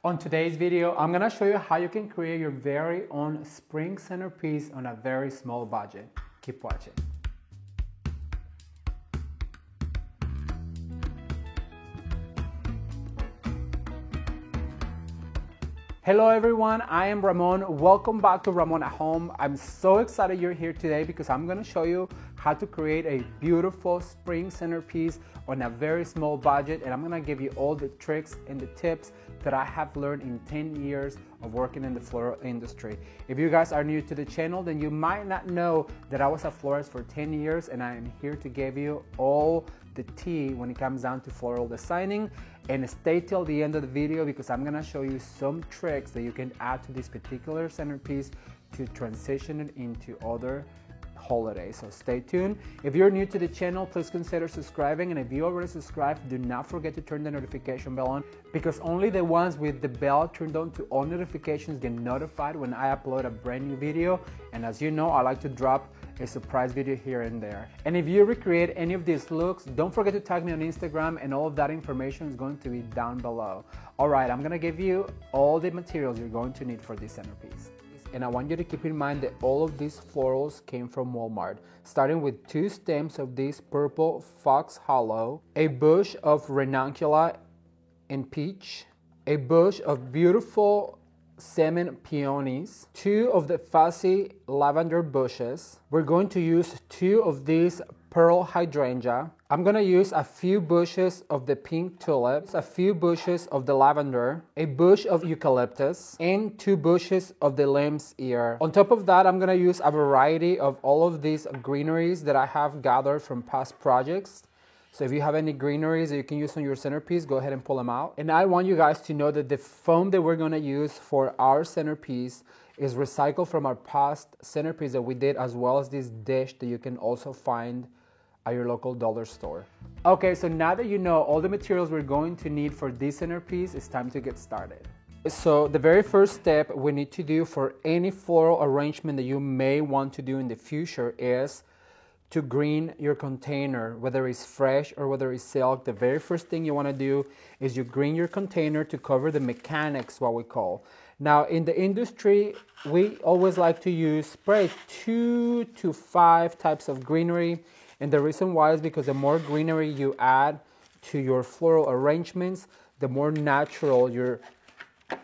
On today's video, I'm gonna show you how you can create your very own spring centerpiece on a very small budget. Keep watching. Hello everyone, I am Ramon. Welcome back to Ramon at Home. I'm so excited you're here today because I'm gonna show you how to create a beautiful spring centerpiece on a very small budget, and I'm gonna give you all the tricks and the tips that I have learned in 10 years of working in the floral industry. If you guys are new to the channel, then you might not know that I was a florist for 10 years and I am here to give you all the tea when it comes down to floral designing. And stay till the end of the video because I'm gonna show you some tricks that you can add to this particular centerpiece to transition it into other holidays. So stay tuned. If you're new to the channel, please consider subscribing, and if you already subscribed, do not forget to turn the notification bell on because only the ones with the bell turned on to all notifications get notified when I upload a brand new video. And as you know, I like to drop a surprise video here and there. And if you recreate any of these looks, don't forget to tag me on Instagram, and all of that information is going to be down below. All right, I'm gonna give you all the materials you're going to need for this centerpiece. And I want you to keep in mind that all of these florals came from Walmart, starting with 2 stems of this purple Fox Hollow, a bush of Ranunculus and peach, a bush of beautiful salmon peonies, 2 of the fussy lavender bushes. We're going to use 2 of these pearl hydrangea. I'm gonna use a few bushes of the pink tulips, a few bushes of the lavender, a bush of eucalyptus, and 2 bushes of the lamb's ear. On top of that, I'm gonna use a variety of all of these greeneries that I have gathered from past projects. So if you have any greeneries that you can use on your centerpiece, go ahead and pull them out. And I want you guys to know that the foam that we're gonna use for our centerpiece is recycled from our past centerpiece that we did, as well as this dish that you can also find at your local dollar store. Okay, so now that you know all the materials we're going to need for this centerpiece, it's time to get started. So the very first step we need to do for any floral arrangement that you may want to do in the future is to green your container, whether it's fresh or whether it's silk. The very first thing you want to do is you green your container to cover the mechanics, what we call. Now in the industry, we always like to use probably 2 to 5 types of greenery. And the reason why is because the more greenery you add to your floral arrangements, the more natural your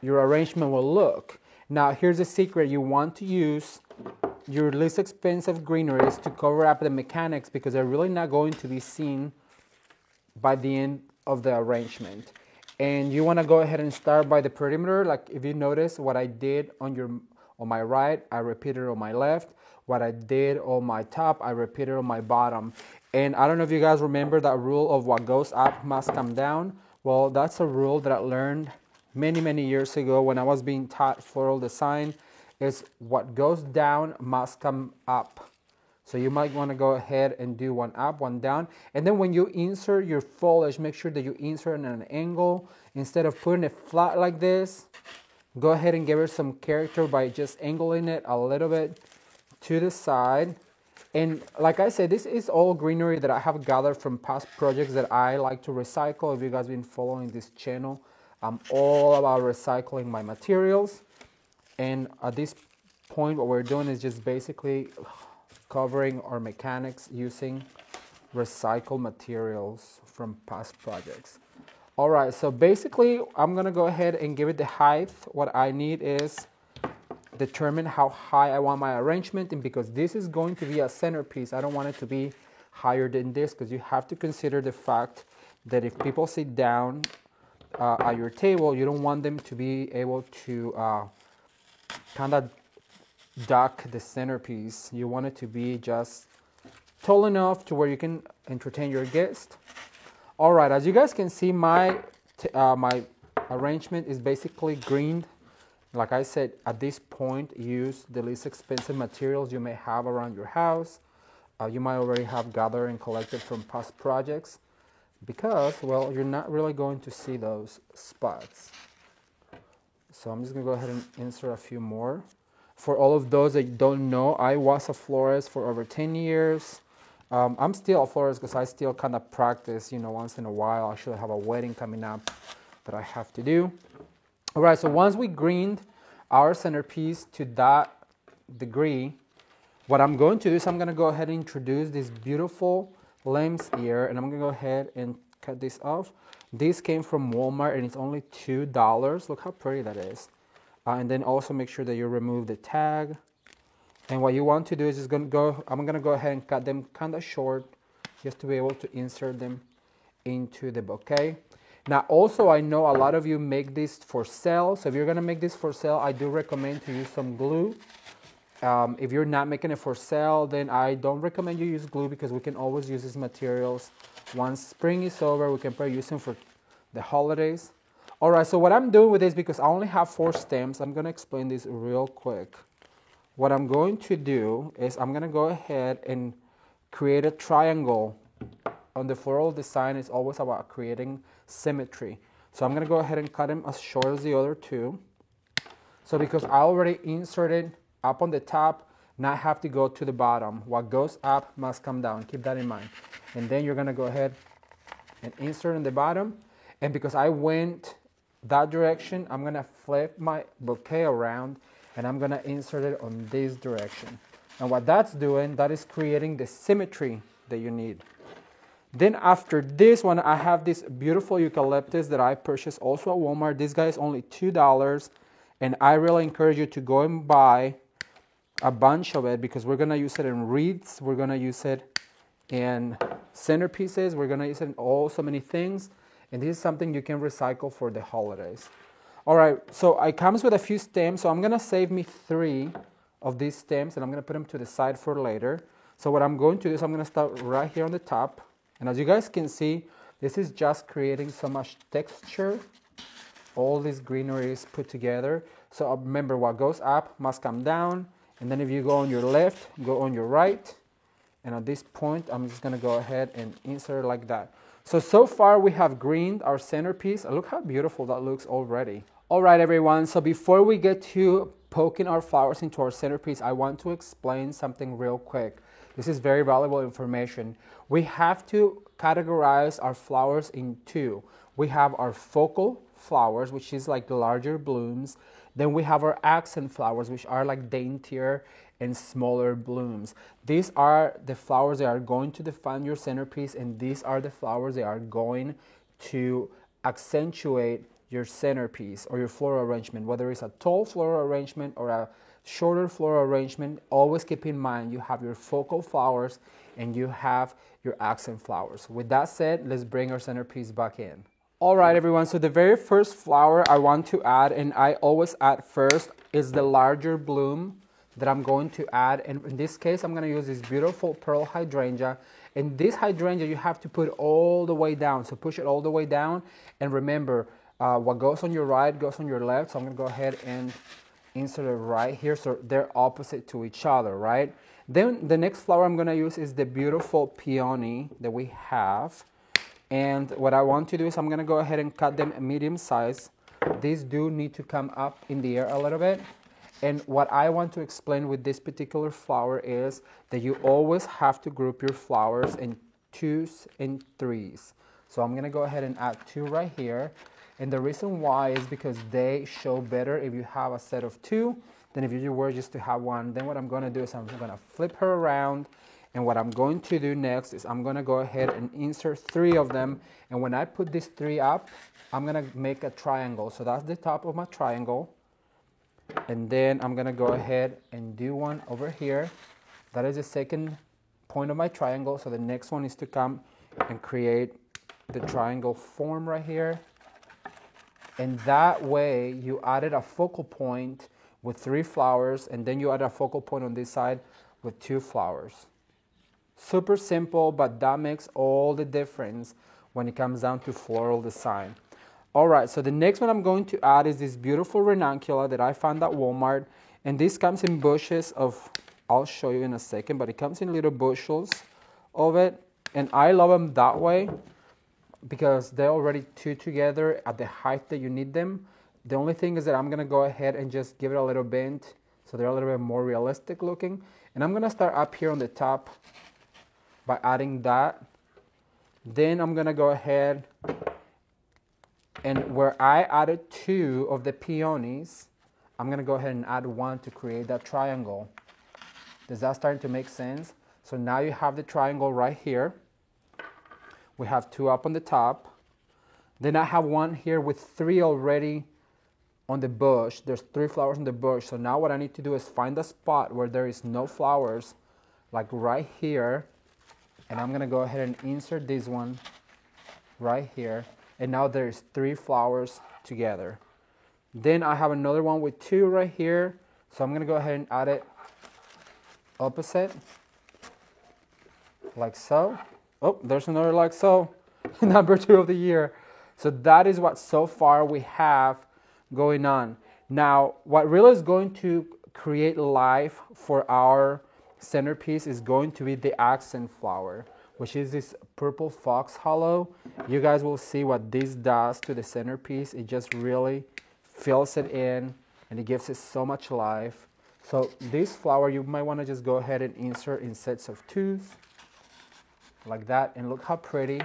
arrangement will look. Now here's the secret: you want to use your least expensive greeneries to cover up the mechanics because they're really not going to be seen by the end of the arrangement. And you want to go ahead and start by the perimeter. Like if you notice what I did on my right, I repeated on my left. What I did on my top, I repeated on my bottom. And I don't know if you guys remember that rule of what goes up must come down. Well, that's a rule that I learned many years ago when I was being taught floral design. Is what goes down must come up. So you might want to go ahead and do one up, one down. And then when you insert your foliage, make sure that you insert it at an angle. Instead of putting it flat like this, go ahead and give it some character by just angling it a little bit to the side. And like I said, this is all greenery that I have gathered from past projects that I like to recycle. If you guys have been following this channel, I'm all about recycling my materials. And at this point, what we're doing is just basically covering our mechanics using recycled materials from past projects. All right, so basically, I'm gonna go ahead and give it the height. What I need is determine how high I want my arrangement, and because this is going to be a centerpiece, I don't want it to be higher than this because you have to consider the fact that if people sit down at your table, you don't want them to be able to kind of duck the centerpiece. You want it to be just tall enough to where you can entertain your guest. All right, as you guys can see, my arrangement is basically greened. Like I said, at this point, use the least expensive materials you may have around your house. You might already have gathered and collected from past projects because, well, you're not really going to see those spots. So I'm just gonna go ahead and insert a few more. For all of those that don't know, I was a florist for over 10 years. I'm still a florist because I still kind of practice, once in a while. I should have a wedding coming up that I have to do. All right, so once we greened our centerpiece to that degree, what I'm going to do is I'm going to go ahead and introduce this beautiful lamb's ear, and I'm going to go ahead and cut this off. This came from Walmart, and it's only $2. Look how pretty that is. And then also make sure that you remove the tag. And what you want to do is I'm going to go ahead and cut them kind of short just to be able to insert them into the bouquet. Now also, I know a lot of you make this for sale. So if you're going to make this for sale, I do recommend to use some glue. If you're not making it for sale, then I don't recommend you use glue, because we can always use these materials. Once spring is over, we can probably use them for the holidays. All right, so what I'm doing with this, because I only have 4 stems, I'm going to explain this real quick. What I'm going to do is I'm going to go ahead and create a triangle. On the floral design, it's always about creating symmetry. So I'm going to go ahead and cut them as short as the other 2. So because I already inserted up on the top, not have to go to the bottom. What goes up must come down. Keep that in mind. And then you're going to go ahead and insert in the bottom. And because I went that direction, I'm going to flip my bouquet around, and I'm going to insert it on this direction. And what that's doing, that is creating the symmetry that you need. Then after this one, I have this beautiful eucalyptus that I purchased also at Walmart. This guy is only $2. And I really encourage you to go and buy a bunch of it, because we're going to use it in wreaths. We're going to use it in centerpieces. We're going to use it in so many things. And this is something you can recycle for the holidays. All right, so it comes with a few stems. So I'm going to save me 3 of these stems, and I'm going to put them to the side for later. So what I'm going to do is I'm going to start right here on the top. And as you guys can see, this is just creating so much texture. All this greenery is put together. So remember, what goes up must come down. And then if you go on your left, go on your right. And at this point, I'm just going to go ahead and insert it like that. So far we have greened our centerpiece. Look how beautiful that looks already. All right, everyone. So before we get to poking our flowers into our centerpiece, I want to explain something real quick. This is very valuable information. We have to categorize our flowers in 2. We have our focal flowers, which is like the larger blooms. Then we have our accent flowers, which are like daintier and smaller blooms. These are the flowers that are going to define your centerpiece, and these are the flowers that are going to accentuate your centerpiece or your floral arrangement. Whether it's a tall floral arrangement or a shorter floral arrangement, always keep in mind you have your focal flowers and you have your accent flowers. With that said, let's bring our centerpiece back in. All right, everyone, so the very first flower I want to add, and I always add first, is the larger bloom that I'm going to add. And in this case, I'm going to use this beautiful pearl hydrangea. And this hydrangea, you have to put all the way down. So push it all the way down. And remember, what goes on your right goes on your left. So I'm going to go ahead and insert it right here. So they're opposite to each other, right? Then the next flower I'm going to use is the beautiful peony that we have. And what I want to do is I'm going to go ahead and cut them medium size. These do need to come up in the air a little bit. And what I want to explain with this particular flower is that you always have to group your flowers in 2s and 3s. So I'm going to go ahead and add 2 right here. And the reason why is because they show better if you have a set of 2 than if you were just to have 1. Then what I'm going to do is I'm going to flip her around. And what I'm going to do next is I'm going to go ahead and insert 3 of them. And when I put these 3 up, I'm going to make a triangle. So that's the top of my triangle. And then I'm going to go ahead and do one over here. That is the second point of my triangle. So the next one is to come and create the triangle form right here. And that way you added a focal point with 3 flowers. And then you add a focal point on this side with 2 flowers. Super simple, but that makes all the difference when it comes down to floral design. All right, so the next one I'm going to add is this beautiful ranunculus that I found at Walmart. And this comes in bushes of, I'll show you in a second, but it comes in little bushels of it. And I love them that way because they're already 2 together at the height that you need them. The only thing is that I'm going to go ahead and just give it a little bend so they're a little bit more realistic looking. And I'm going to start up here on the top by adding that. Then I'm going to go ahead And where I added 2 of the peonies, I'm gonna go ahead and add 1 to create that triangle. Does that start to make sense? So now you have the triangle right here. We have 2 up on the top. Then I have 1 here with 3 already on the bush. There's 3 flowers on the bush. So now what I need to do is find a spot where there is no flowers, like right here. And I'm gonna go ahead and insert this one right here. And now there's 3 flowers together. Then I have another one with 2 right here. So I'm gonna go ahead and add it opposite, like so. Oh, there's another like so, number 2 of the year. So that is what so far we have going on. Now, what really is going to create life for our centerpiece is going to be the accent flower, which is this purple fox hollow. You guys will see what this does to the centerpiece. It just really fills it in and it gives it so much life. So this flower, you might want to just go ahead and insert in sets of 2s, like that, and look how pretty.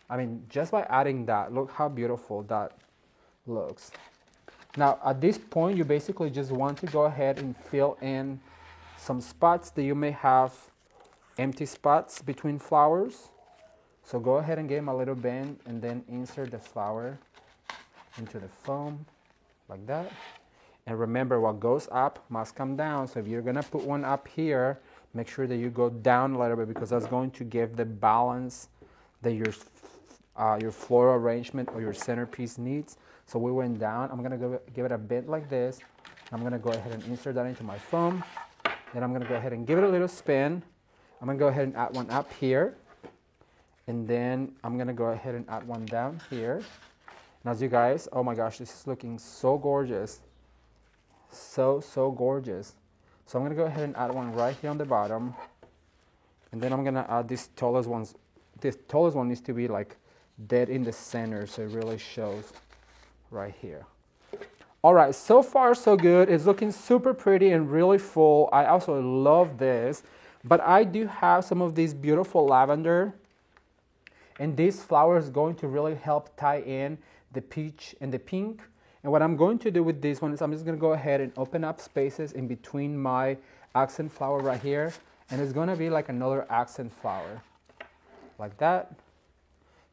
I mean, just by adding that, look how beautiful that looks. Now, at this point, you basically just want to go ahead and fill in some spots that you may have empty spots between flowers. So go ahead and give them a little bend and then insert the flower into the foam, like that. And remember, what goes up must come down. So if you're gonna put one up here, make sure that you go down a little bit, because that's going to give the balance that your floral arrangement or your centerpiece needs. So we went down. I'm gonna give it a bend like this. I'm gonna go ahead and insert that into my foam. Then I'm gonna go ahead and give it a little spin. I'm gonna go ahead and add one up here. And then I'm gonna go ahead and add one down here. And as you guys, oh my gosh, this is looking so gorgeous. So gorgeous. So I'm gonna go ahead and add one right here on the bottom. And then I'm gonna add this tallest one. This tallest one needs to be like dead in the center, so it really shows right here. All right, so far so good. It's looking super pretty and really full. I also love this, but I do have some of this beautiful lavender, and this flower is going to really help tie in the peach and the pink. And what I'm going to do with this one is I'm just gonna go ahead and open up spaces in between my accent flower right here, and it's gonna be like another accent flower, like that.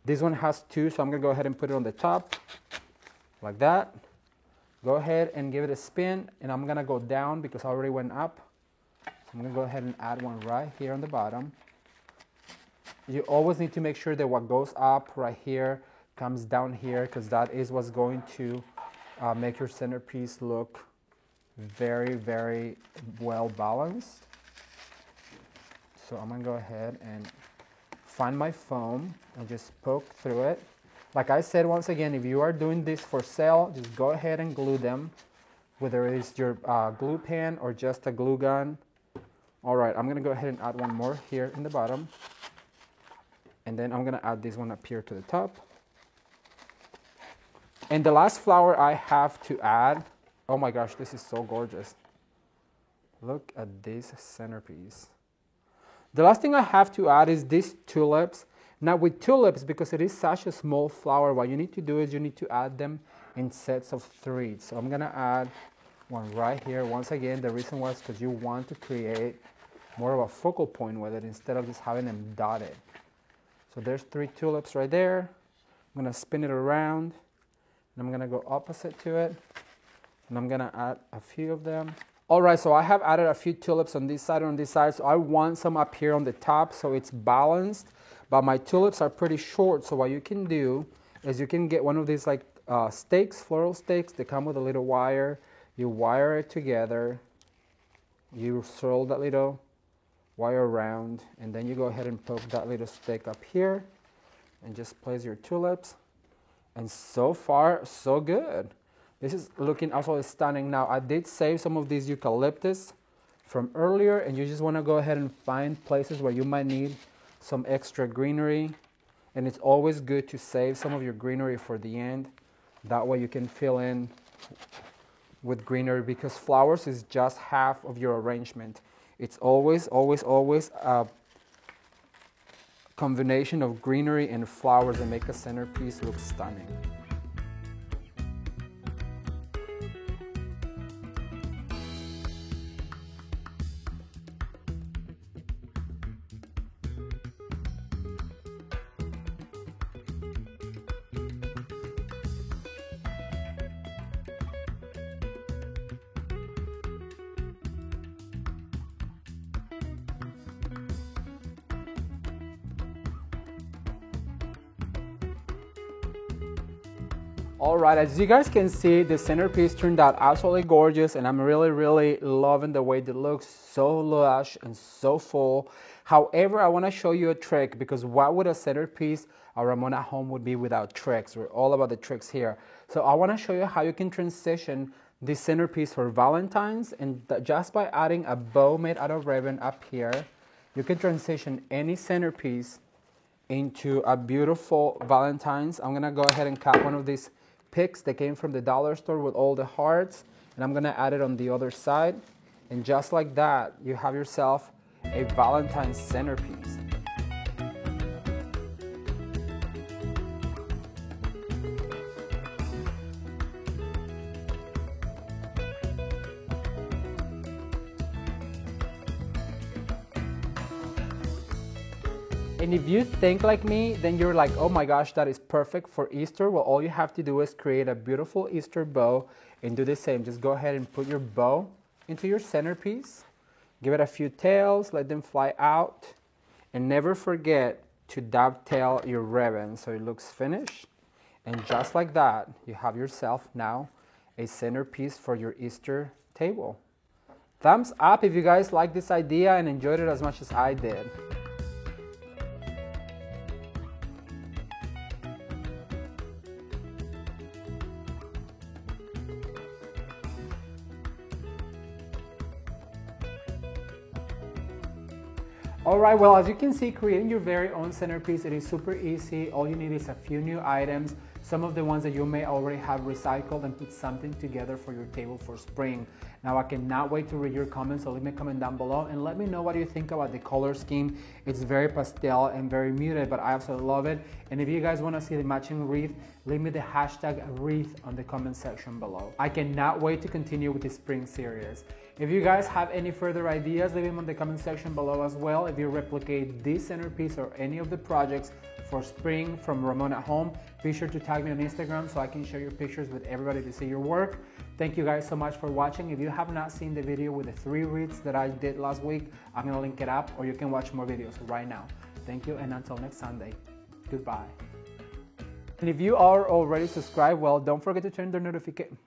This one has 2, so I'm gonna go ahead and put it on the top, like that. Go ahead and give it a spin, and I'm gonna go down because I already went up. So I'm gonna go ahead and add one right here on the bottom. You always need to make sure that what goes up right here comes down here, because that is what's going to make your centerpiece look very well balanced. So I'm gonna go ahead and find my foam and just poke through it. Like I said, once again, if you are doing this for sale, just go ahead and glue them, whether it is your glue pen or just a glue gun. All right, I'm gonna go ahead and add one more here in the bottom. And then I'm gonna add this one up here to the top. And the last flower I have to add, oh my gosh, this is so gorgeous. Look at this centerpiece. The last thing I have to add is these tulips. Now with tulips, because it is such a small flower, what you need to do is you need to add them in sets of 3. So I'm gonna add one right here. Once again, the reason was because you want to create more of a focal point with it instead of just having them dotted. So there's 3 tulips right there. I'm gonna spin it around. And I'm gonna go opposite to it, and I'm gonna add a few of them. All right, so I have added a few tulips on this side and on this side, so I want some up here on the top so it's balanced, but my tulips are pretty short, so what you can do is you can get one of these like stakes, floral stakes. They come with a little wire. You wire it together, you swirl that little wire around, and then you go ahead and poke that little stake up here, and just place your tulips. And so far, so good. This is looking absolutely stunning. Now, I did save some of these eucalyptus from earlier, and you just want to go ahead and find places where you might need some extra greenery. And it's always good to save some of your greenery for the end. That way you can fill in with greenery, because flowers is just half of your arrangement. It's always a combination of greenery and flowers that make a centerpiece look stunning. All right, as you guys can see, the centerpiece turned out absolutely gorgeous, and I'm really loving the way it looks, so lush and so full. However, I want to show you a trick, because what would a centerpiece a Ramon at Home would be without tricks? We're all about the tricks here. So I want to show you how you can transition this centerpiece for Valentine's, and just by adding a bow made out of ribbon up here, you can transition any centerpiece into a beautiful Valentine's. I'm gonna go ahead and cut one of these picks that came from the dollar store with all the hearts, and I'm gonna add it on the other side, and just like that, you have yourself a Valentine's centerpiece. And if you think like me, then you're like, oh my gosh, that is perfect for Easter. Well, all you have to do is create a beautiful Easter bow and do the same. Just go ahead and put your bow into your centerpiece. Give it a few tails, let them fly out. And never forget to dovetail your ribbon so it looks finished. And just like that, you have yourself now a centerpiece for your Easter table. Thumbs up if you guys like this idea and enjoyed it as much as I did. Alright, well, as you can see, creating your very own centerpiece, it is super easy. All you need is a few new items, some of the ones that you may already have recycled, and put something together for your table for spring. Now, I cannot wait to read your comments, so leave me a comment down below and let me know what you think about the color scheme. It's very pastel and very muted, but I absolutely love it. And if you guys want to see the matching wreath, leave me the hashtag wreath on the comment section below. I cannot wait to continue with the spring series. If you guys have any further ideas, leave them in the comment section below as well. If you replicate this centerpiece or any of the projects for spring from Ramon at Home, be sure to tag me on Instagram so I can share your pictures with everybody to see your work. Thank you guys so much for watching. If you have not seen the video with the 3 wreaths that I did last week, I'm gonna link it up, or you can watch more videos right now. Thank you, and until next Sunday, goodbye. And if you are already subscribed, well, don't forget to turn the notification.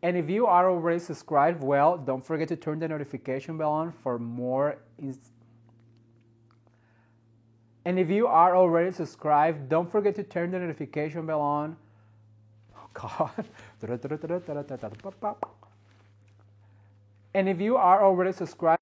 And if you are already subscribed, well, don't forget to turn the notification bell on for more. And if you are already subscribed, don't forget to turn the notification bell on. Oh God. And if you are already subscribed,